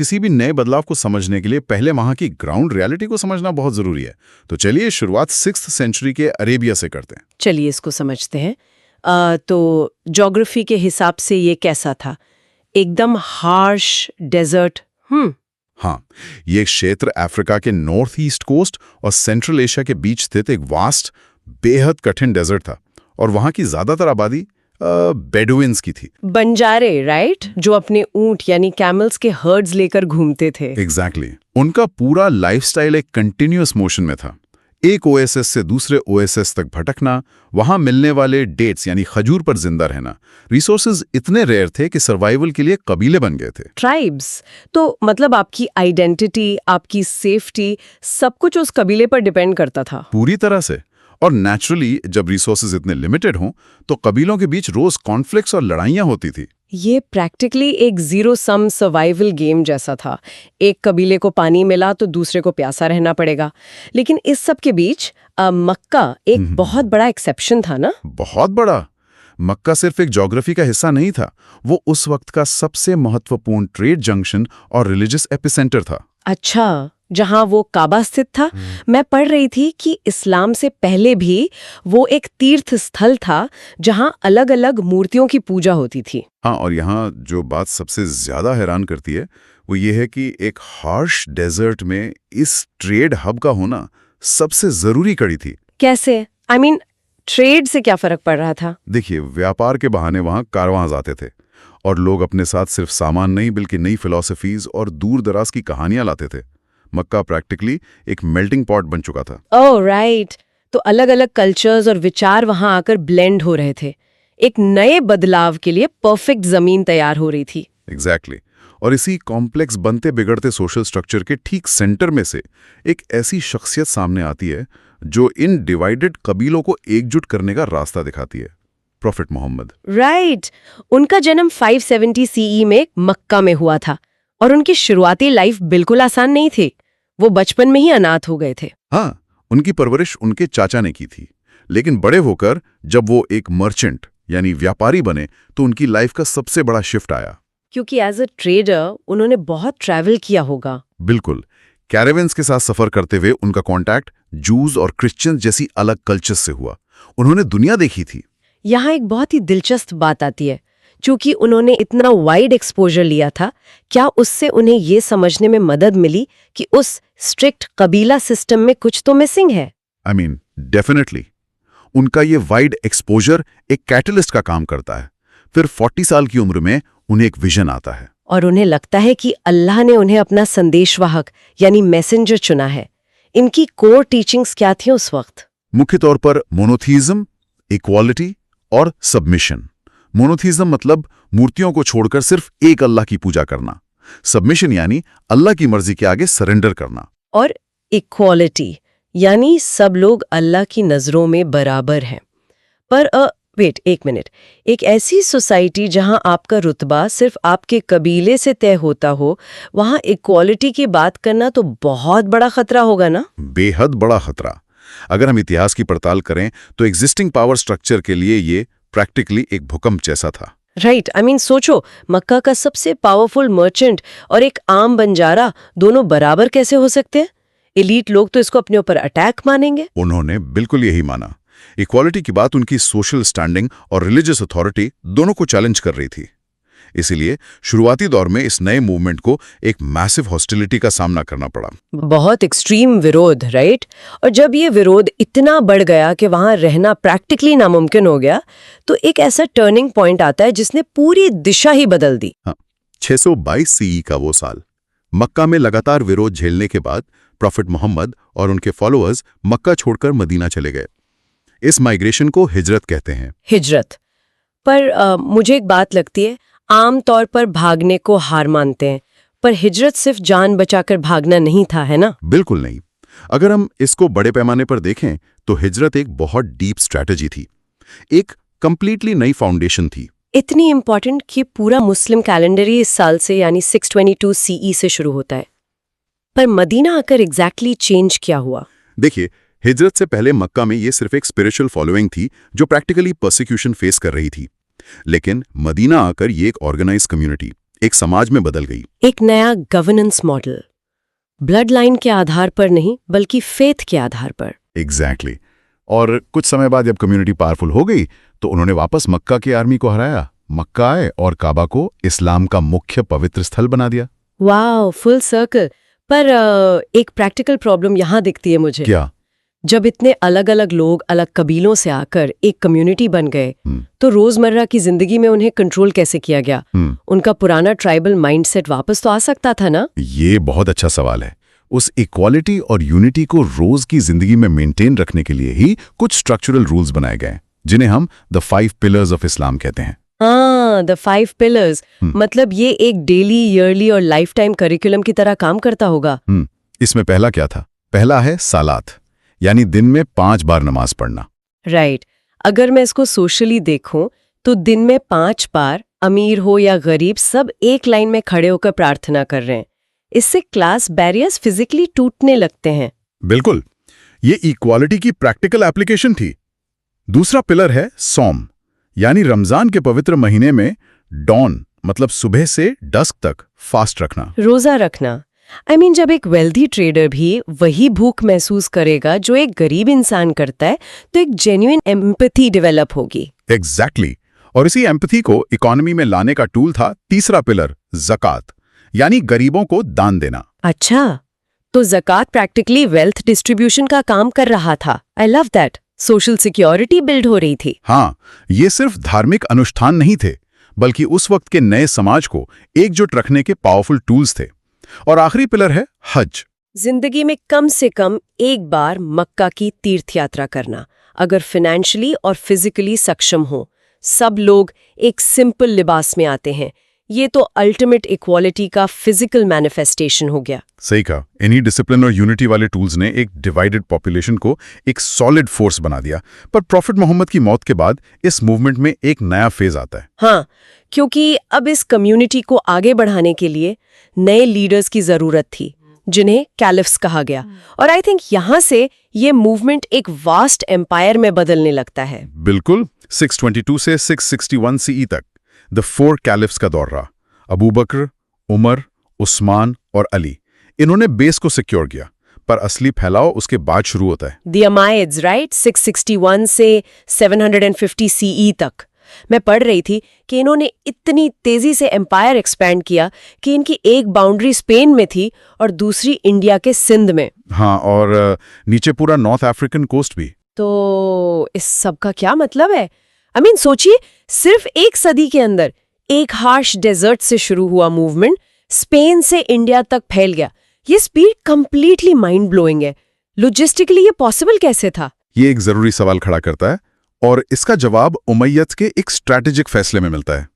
किसी भी नए बदलाव को समझने के लिए पहले वहां की ग्राउंड रियलिटी को समझना बहुत जरूरी है। तो चलिए शुरुआत 6th सेंचुरी के अरेबिया से करते हैं। चलिए इसको समझते हैं। तो ज्योग्राफी के हिसाब से ये कैसा था? एकदम हार्श डेजर्ट। हाँ, ये क्षेत्र अफ्रीका के नॉर्थ ईस्ट कोस्ट और सेंट्रल एशिया के बीच स्थित एक वास्ट बेहद कठिन डेजर्ट था और वहां की ज्यादातर आबादी बेडुइन्स की थी। बंजारे, राइट? जो अपने ऊंट यानी कैमल्स के हर्ड्स लेकर घूमते थे। एग्जैक्टली। उनका पूरा लाइफस्टाइल एक कंटिन्यूअस मोशन में था। एक ओएसएस से दूसरे ओएसएस तक भटकना, वहां मिलने वाले डेट्स यानी खजूर पर जिंदा रहना। रिसोर्सेज इतने रेयर थे कि सर्वाइवल के लिए कबीले बन गए थे। ट्राइब्स। तो मतलब आपकी आइडेंटिटी, आपकी सेफ्टी, सब कुछ उस कबीले पर डिपेंड करता था। पूरी तरह से। और नेचुरली जब रिसोर्सेज इतने लिमिटेड हों तो कबीलों के बीच रोज कॉन्फ्लिक्ट्स और लड़ाइयां होती थी। ये प्रैक्टिकली एक जीरो सम सर्वाइवल गेम जैसा था। एक कबीले को पानी मिला तो दूसरे को प्यासा रहना पड़ेगा। लेकिन इस सब के बीच मक्का एक बहुत बड़ा एक्सेप्शन था ना? बहुत बड़ा। मक्का सिर्फ एक ज्योग्राफी का हिस्सा नहीं था, वो उस वक्त का सबसे महत्वपूर्ण ट्रेड जंक्शन और रिलीजियस एपिसेंटर था। अच्छा, जहां वो काबा स्थित था। मैं पढ़ रही थी कि इस्लाम से पहले भी वो एक तीर्थ स्थल था जहां अलग अलग मूर्तियों की पूजा होती थी। हाँ, और यहाँ जो बात सबसे ज्यादा हैरान करती है वो ये है कि एक हार्श डेजर्ट में इस ट्रेड हब का होना सबसे जरूरी कड़ी थी। कैसे? आई मीन ट्रेड से क्या फर्क पड़ रहा था? देखिए, व्यापार के बहाने वहां कारवां आते थे और लोग अपने साथ सिर्फ सामान नहीं बल्कि नई फिलॉसफीज और दूर दराज की कहानियां लाते थे। मक्का प्रैक्टिकली एक मेल्टिंग पॉट बन चुका था। Oh right. तो अलग अलग कल्चर्स और विचार वहां आकर ब्लेंड हो रहे थे। एक नए बदलाव के लिए परफेक्ट जमीन तैयार हो रही थी। एग्जैक्टली। और इसी कॉम्प्लेक्स बनते बिगड़ते सोशल स्ट्रक्चर के ठीक सेंटर में से एक ऐसी शख्सियत सामने आती है जो इन डिवाइडेड कबीलों को एकजुट करने का रास्ता दिखाती है। प्रॉफिट मोहम्मद। राइट। उनका जन्म 570 सीई में मक्का में हुआ था और उनकी शुरुआती लाइफ बिल्कुल आसान नहीं थी। वो बचपन में ही अनाथ हो गए थे। हाँ, उनकी परवरिश उनके चाचा ने की थी, लेकिन बड़े होकर जब वो एक मर्चेंट यानी व्यापारी बने तो उनकी लाइफ का सबसे बड़ा शिफ्ट आया। क्योंकि एज अ ट्रेडर उन्होंने बहुत ट्रैवल किया होगा। बिल्कुल। कैरेवेंस के साथ सफर करते हुए उनका कांटेक्ट जूज और क्रिश्चियन जैसी अलग कल्चर्स से हुआ। उन्होंने दुनिया देखी थी। यहाँ एक बहुत ही दिलचस्प बात आती है। चूंकि उन्होंने इतना वाइड एक्सपोजर लिया था, क्या उससे उन्हें ये समझने में मदद मिली कि उस स्ट्रिक्ट कबीला सिस्टम में कुछ तो मिसिंग है? I mean definitely. उनका ये वाइड एक्सपोजर एक कैटलिस्ट का काम करता है। फिर 40 साल की उम्र में उन्हें एक विजन आता है और उन्हें लगता है कि अल्लाह ने उन्हें अपना संदेशवाहक यानी मैसेंजर चुना है। इनकी कोर टीचिंग्स क्या थी उस वक्त? मुख्य तौर पर मोनोथीज्म, इक्वालिटी और सबमिशन। मोनोथीज्म मतलब मूर्तियों को छोड़कर सिर्फ एक अल्लाह की पूजा करना। सबमिशन यानी अल्लाह की मर्जी के आगे सरेंडर करना। और इक्वालिटी यानी सब लोग अल्लाह की नजरों में बराबर हैं। पर वेट एक मिनट, एक ऐसी सोसाइटी जहां आपका रुतबा सिर्फ आपके कबीले से तय होता हो, वहां इक्वालिटी की बात करना तो बहुत बड़ा खतरा होगा ना? बेहद बड़ा खतरा। अगर हम इतिहास की पड़ताल करें तो एग्जिस्टिंग पावर स्ट्रक्चर के लिए ये प्रैक्टिकली एक भूकंप जैसा था। राइट। आई मीन सोचो, मक्का का सबसे पावरफुल मर्चेंट और एक आम बंजारा दोनों बराबर कैसे हो सकते हैं? एलीट लोग तो इसको अपने ऊपर अटैक मानेंगे। उन्होंने बिल्कुल यही माना। इक्वालिटी की बात उनकी सोशल स्टैंडिंग और रिलीजियस अथॉरिटी दोनों को चैलेंज कर रही थी। इसीलिए शुरुआती दौर में इस नए मूवमेंट को एक मैसिव हॉस्टिलिटी का सामना करना पड़ा। बहुत एक्सट्रीम विरोध, राइट? और जब ये विरोध इतना बढ़ गया कि वहां रहना प्रैक्टिकली नामुमकिन हो गया, तो एक ऐसा टर्निंग पॉइंट आता है जिसने पूरी दिशा ही बदल दी। हाँ, 622 सीई का वो साल। मक्का में लगातार विरोध झेलने के बाद प्रॉफिट मोहम्मद और उनके फॉलोअर्स मक्का छोड़कर मदीना चले गए। इस माइग्रेशन को हिजरत कहते हैं। हिजरत। पर मुझे एक बात लगती है, आम तौर पर भागने को हार मानते हैं, पर हिजरत सिर्फ जान बचाकर भागना नहीं था, है ना? बिल्कुल नहीं। अगर हम इसको बड़े पैमाने पर देखें तो हिजरत एक बहुत डीप स्ट्रैटेजी थी, एक कंप्लीटली नई फाउंडेशन थी। इतनी इंपॉर्टेंट कि पूरा मुस्लिम कैलेंडर ही इस साल से यानी 622 सीई से शुरू होता है। पर मदीना आकर एग्जैक्टली चेंज क्या हुआ? देखिए, हिजरत से पहले मक्का में ये सिर्फ एक स्पिरिचुअल फॉलोइंग थी जो प्रैक्टिकली परसिक्यूशन फेस कर रही थी। लेकिन मदीना आकर ये एक ऑर्गेनाइज कम्युनिटी, एक समाज में बदल गई। एक नया गवर्नेंस मॉडल, ब्लड लाइन के आधार पर नहीं बल्कि फेथ के आधार पर। एग्जैक्टली और कुछ समय बाद जब कम्युनिटी पावरफुल हो गई तो उन्होंने वापस मक्का की आर्मी को हराया, मक्का आए और काबा को इस्लाम का मुख्य पवित्र स्थल बना दिया। Wow, full circle. पर एक प्रैक्टिकल प्रॉब्लम यहाँ दिखती है मुझे। क्या? जब इतने अलग अलग लोग अलग कबीलों से आकर एक कम्युनिटी बन गए तो रोजमर्रा की जिंदगी में उन्हें कंट्रोल कैसे किया गया? उनका पुराना ट्राइबल माइंडसेट वापस तो आ सकता था ना? ये बहुत अच्छा सवाल है। उस इक्वालिटी और यूनिटी को रोज की जिंदगी में मेंटेन रखने के लिए ही कुछ स्ट्रक्चरल रूल्स बनाए गए जिन्हें हम द 5 पिलर्स ऑफ इस्लाम कहते हैं। हाँ, द 5 पिलर्स। मतलब ये एक डेली, ईयरली और लाइफ टाइम करिकुलम की तरह काम करता होगा। इसमें पहला क्या था? पहला है सालात, यानी दिन में 5 बार नमाज पढ़ना। राइट। अगर मैं इसको सोशली देखूं तो दिन में 5 बार अमीर हो या गरीब सब एक लाइन में खड़े होकर प्रार्थना कर रहे हैं। इससे क्लास बैरियर्स फिजिकली टूटने लगते हैं। बिल्कुल, ये इक्वालिटी की प्रैक्टिकल एप्लीकेशन थी। दूसरा पिलर है सौम, यानी रमजान के पवित्र महीने में डॉन मतलब सुबह से डस्क तक फास्ट रखना, रोजा रखना। I mean, जब एक वेल्दी ट्रेडर भी वही भूख महसूस करेगा जो एक गरीब इंसान करता है तो एक जेन्युइन एम्पैथी डेवलप होगी। एग्जैक्टली और इसी एम्पैथी को इकोनॉमी में लाने का टूल था तीसरा पिलर, ज़कात, यानी गरीबों को दान देना। अच्छा, तो ज़कात प्रैक्टिकली वेल्थ डिस्ट्रीब्यूशन का काम कर रहा था। I love that. Social security build हो रही थी। हाँ, ये सिर्फ धार्मिक अनुष्ठान नहीं थे बल्कि उस वक्त के नए समाज को एकजुट रखने के पावरफुल टूल्स थे। और आखिरी पिलर है हज। जिंदगी में कम से कम एक बार मक्का की तीर्थ यात्रा करना, अगर फाइनेंशियली और फिजिकली सक्षम हो। सब लोग एक सिंपल लिबास में आते हैं। ये तो अल्टीमेट इक्वालिटी का फिजिकल मैनिफेस्टेशन हो गया। सही कहा। इन्हीं डिसिप्लिन और यूनिटी वाले टूल्स ने एक डिवाइडेड पॉपुलेशन को एक सॉलिड फोर्स बना दिया। पर प्रॉफिट मोहम्मद की मौत के बाद इस मूवमेंट में एक नया फेज आता है। हाँ, क्योंकि अब इस कम्युनिटी को आगे बढ़ाने के लिए नए लीडर्स की जरूरत थी जिन्हें कैलिफ्स कहा गया। और आई थिंक यहाँ से ये मूवमेंट एक वास्ट एम्पायर में बदलने लगता है। बिल्कुल, 622 से 661 सीई तक द 4 कैलिफ्स का दौर रहा। अबू बकर, उमर, उस्मान और अली, इन्होंने बेस को सिक्योर किया, पर असली फैलाव उसके बाद शुरू होता है। द अमायड्स, राइट, 661 से 750 सीई तक। मैं पढ़ रही थी कि इन्होंने इतनी तेजी से एम्पायर एक्सपैंड किया कि इनकी एक बाउंड्री स्पेन में थी और दूसरी इंडिया के सिंध में। हाँ, और नीचे पूरा नॉर्थ अफ्रीकन कोस्ट भी। तो इस सब का क्या मतलब है? आई मीन, सोचिए, सिर्फ एक सदी के अंदर एक हार्श डेजर्ट से शुरू हुआ मूवमेंट स्पेन से इंडिया तक फैल गया। ये स्पीड कंप्लीटली माइंड ब्लोइंग है। लॉजिस्टिकली ये पॉसिबल कैसे था? ये एक जरूरी सवाल खड़ा करता है और इसका जवाब उमैयद के एक स्ट्रैटेजिक फैसले में मिलता है।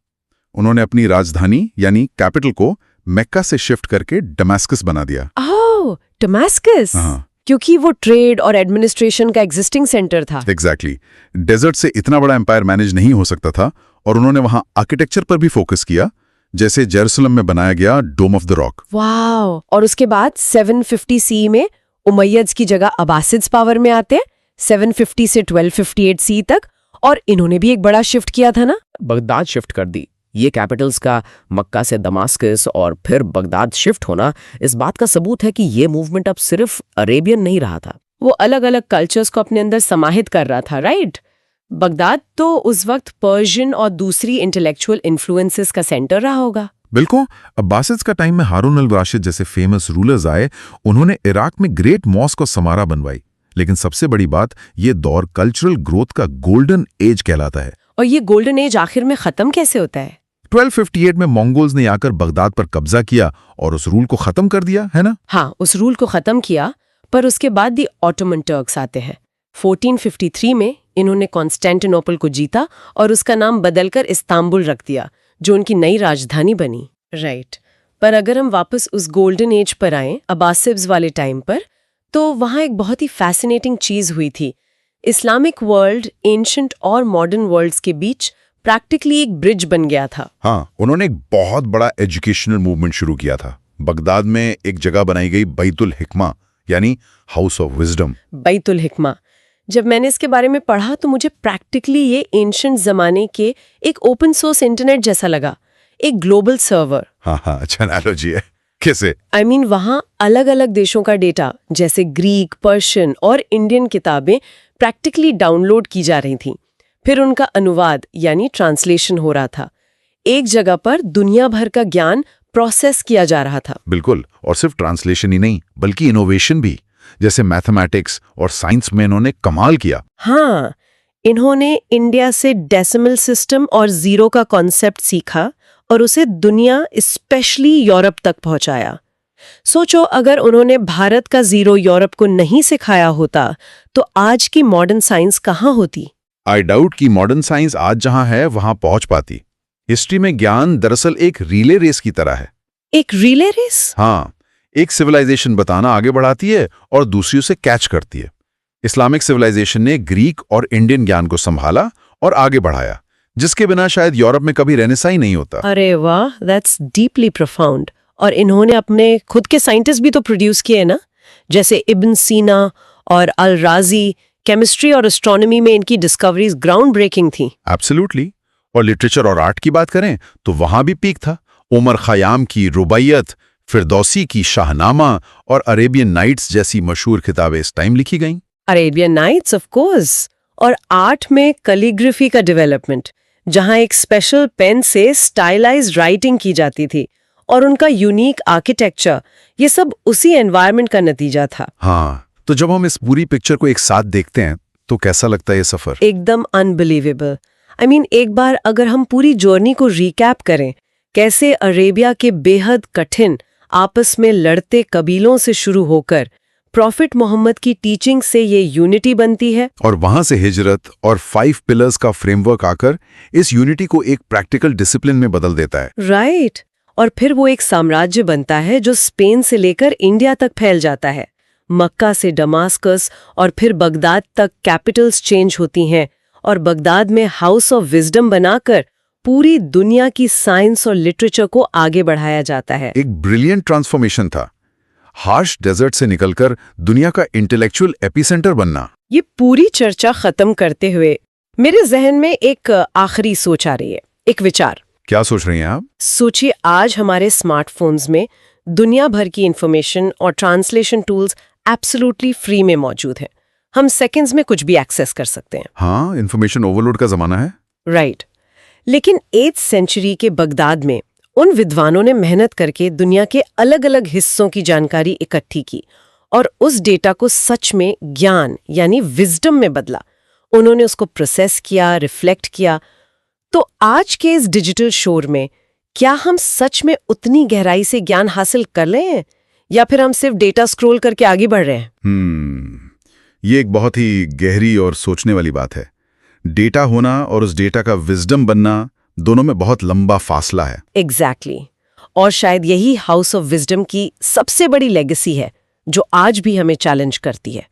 उन्होंने अपनी राजधानी यानी कैपिटल को मक्का से शिफ्ट करके दमास्कस बना दिया। ओह, दमास्कस। हाँ, क्योंकि वो ट्रेड और एडमिनिस्ट्रेशन का एग्जिस्टिंग सेंटर था। एग्जैक्टली। डेजर्ट से इतना बड़ा एम्पायर मैनेज नहीं हो सकता था और उन्होंने वहां आर्किटेक्चर पर भी फोकस किया, जैसे जेरूसलम में बनाया गया डोम ऑफ द रॉक। वाओ। और उसके बाद 750 सी में उमैयद्स की जगह अब्बासिद्स पावर में आते हैं, 750 से 1258 सी तक। और इन्होंने भी एक बड़ा शिफ्ट किया था ना? बगदाद शिफ्ट कर दी। ये कैपिटल्स का मक्का से दमास्कस और फिर बगदाद शिफ्ट होना इस बात का सबूत है कि ये मूवमेंट अब सिर्फ अरेबियन नहीं रहा था। वो अलग अलग कल्चर्स को अपने अंदर समाहित कर रहा था, राइट? बगदाद तो उस वक्त पर्शियन और दूसरी इंटेलेक्चुअल इन्फ्लुएंसेस का सेंटर रहा होगा। बिल्कुल। अब्बासिड्स का टाइम में हारून अल राशिद जैसे फेमस रूलर्स आए, उन्होंने इराक में ग्रेट मॉस्क और समारा बनवाई। लेकिन सबसे बड़ी बात, ये दौर कल्चरल ग्रोथ का गोल्डन एज कहलाता है। और ये गोल्डन एज आखिर में खत्म कैसे होता है? 1258 में मंगोल्स ने आकर बगदाद पर कब्जा किया और उस रूल को खत्म कर दिया, है ना? हाँ, उस रूल को खत्म किया, पर उसके बाद दी ऑटोमन टर्क्स आते हैं। 1453 में इन्होंने कॉन्स्टेंटिनोपल को जीता और उसका नाम बदलकर इस्तांबुल रख दिया, जो उनकी नई राजधानी बनी। राइट। पर अगर हम वापस उस गोल्डन एज पर आएं, अब्बासिड्स वाले टाइम पर, तो वहाँ एक बहुत ही फैसिनेटिंग चीज हुई थी। इस्लामिक वर्ल्ड एंशंट और मॉडर्न वर्ल्ड्स के बीच प्रैक्टिकली एक ब्रिज बन गया था। हाँ, उन्होंने एक बहुत बड़ा एजुकेशनल मूवमेंट शुरू किया था। बगदाद में एक जगह बनाई गई बैतुल हिकमा, यानी हाउस ऑफ विजडम। बैतुल हिकमा, जब मैंने इसके बारे में पढ़ा तो मुझे प्रैक्टिकली ये एंशंट जमाने के एक ओपन सोर्स इंटरनेट जैसा लगा। एक ग्लोबल सर्वर। हाँ हाँ, अच्छा एनालॉजी है। कैसे? आई मीन वहाँ अलग अलग देशों का डेटा जैसे ग्रीक, पर्शियन और इंडियन किताबें प्रैक्टिकली डाउनलोड की जा रही थीं। फिर उनका अनुवाद यानी ट्रांसलेशन हो रहा था। एक जगह पर दुनिया भर का ज्ञान प्रोसेस किया जा रहा था। बिल्कुल, और सिर्फ ट्रांसलेशन ही नहीं बल्कि इनोवेशन भी। जैसे मैथमेटिक्स और साइंस में इन्होंने कमाल किया। हाँ, इन्होंने इंडिया से डेसिमल सिस्टम और जीरो का कॉन्सेप्ट सीखा और उसे दुनिया स्पेशली यूरोप तक पहुंचाया। सोचो, अगर उन्होंने भारत का जीरो यूरोप को नहीं सिखाया होता तो आज की मॉडर्न साइंस कहाँ होती? आई डाउट कि मॉडर्न साइंस आज जहां है वहां पहुंच पाती। हिस्ट्री में ज्ञान दरअसल एक रिले रेस की तरह है। एक रिले रेस? हाँ, एक सिविलाइजेशन बताना आगे बढ़ाती है और दूसरी उसे कैच करती है। इस्लामिक सिविलाइजेशन ने ग्रीक और इंडियन ज्ञान को संभाला और आगे बढ़ाया, जिसके बिना शायद यूरोप में कभी रेनेसा ही नहीं होता। अरे वाह, दैट्स डीपली प्रोफाउंड। और इन्होंने अपने खुद के साइंटिस्ट भी तो प्रोड्यूस किए ना, जैसे इब्न सीना और अल राजी। केमिस्ट्री और एस्ट्रोनॉमी में इनकी डिस्कवरीज ग्राउंड ब्रेकिंग थी। एब्सोल्युटली। और लिटरेचर और आर्ट की बात करें तो वहां भी पीक था। उमर खयाम की रुबैयत, फिरदौसी की शाहनामा और अरेबियन नाइट्स जैसी मशहूर किताबें इस टाइम लिखी गईं। Arabian Nights of course. और आर्ट में कैलीग्राफी का डेवलपमेंट, जहां एक स्पेशल पेन से स्टाइलाइज्ड राइटिंग की जाती थी, और उनका यूनिक आर्किटेक्चर, ये सब उसी एनवायरनमेंट का नतीजा था। हाँ, तो जब हम इस पूरी पिक्चर को एक साथ देखते हैं तो कैसा लगता है ये सफर? एकदम अनबिलीवेबल। आई मीन, एक बार अगर हम पूरी जर्नी को रिकैप करें, कैसे अरेबिया के बेहद कठिन आपस में लड़ते कबीलों से शुरू होकर प्रॉफिट मोहम्मद की टीचिंग से ये यूनिटी बनती है, और वहां से हिजरत और 5 पिलर्स का फ्रेमवर्क आकर इस यूनिटी को एक प्रैक्टिकल डिसिप्लिन में बदल देता है। राइट। और फिर वो एक साम्राज्य बनता है जो स्पेन से लेकर इंडिया तक फैल जाता है। मक्का से दमास्कस और फिर बगदाद तक कैपिटल्स चेंज होती हैं, और बगदाद में हाउस ऑफ विजडम बनाकर पूरी दुनिया की साइंस और लिटरेचर को आगे बढ़ाया जाता है। एक ब्रिलियंट ट्रांसफॉर्मेशन था। हार्श डेजर्ट से निकलकर दुनिया का इंटेलेक्चुअल एपिसेंटर बनना। ये पूरी चर्चा खत्म करते हुए मेरे जहन में एक आखिरी सोच आ रही है, एक विचार। क्या सोच रही हैं आप? सोचिए, आज हमारे स्मार्टफोन्स में दुनिया भर की इंफॉर्मेशन और ट्रांसलेशन टूल्स एब्सोल्युटली फ्री में मौजूद हैं। हम सेकंड्स में कुछ भी एक्सेस कर सकते हैं। हाँ, इंफॉर्मेशन ओवरलोड का जमाना है। राइट। लेकिन 8th सेंचुरी के बगदाद में उन विद्वानों ने मेहनत करके दुनिया के अलग अलग हिस्सों की जानकारी इकट्ठी की और उस डेटा को सच में ज्ञान यानी विजडम में बदला। उन्होंने उसको प्रोसेस किया, रिफ्लेक्ट किया। तो आज के इस डिजिटल शोर में क्या हम सच में उतनी गहराई से ज्ञान हासिल कर रहे हैं, या फिर हम सिर्फ डेटा स्क्रॉल करके आगे बढ़ रहे हैं? ये एक बहुत ही गहरी और सोचने वाली बात है। डेटा होना और उस डेटा का विजडम बनना, दोनों में बहुत लंबा फासला है। एग्जैक्टली। और शायद यही हाउस ऑफ विजडम की सबसे बड़ी लेगेसी है, जो आज भी हमें चैलेंज करती है।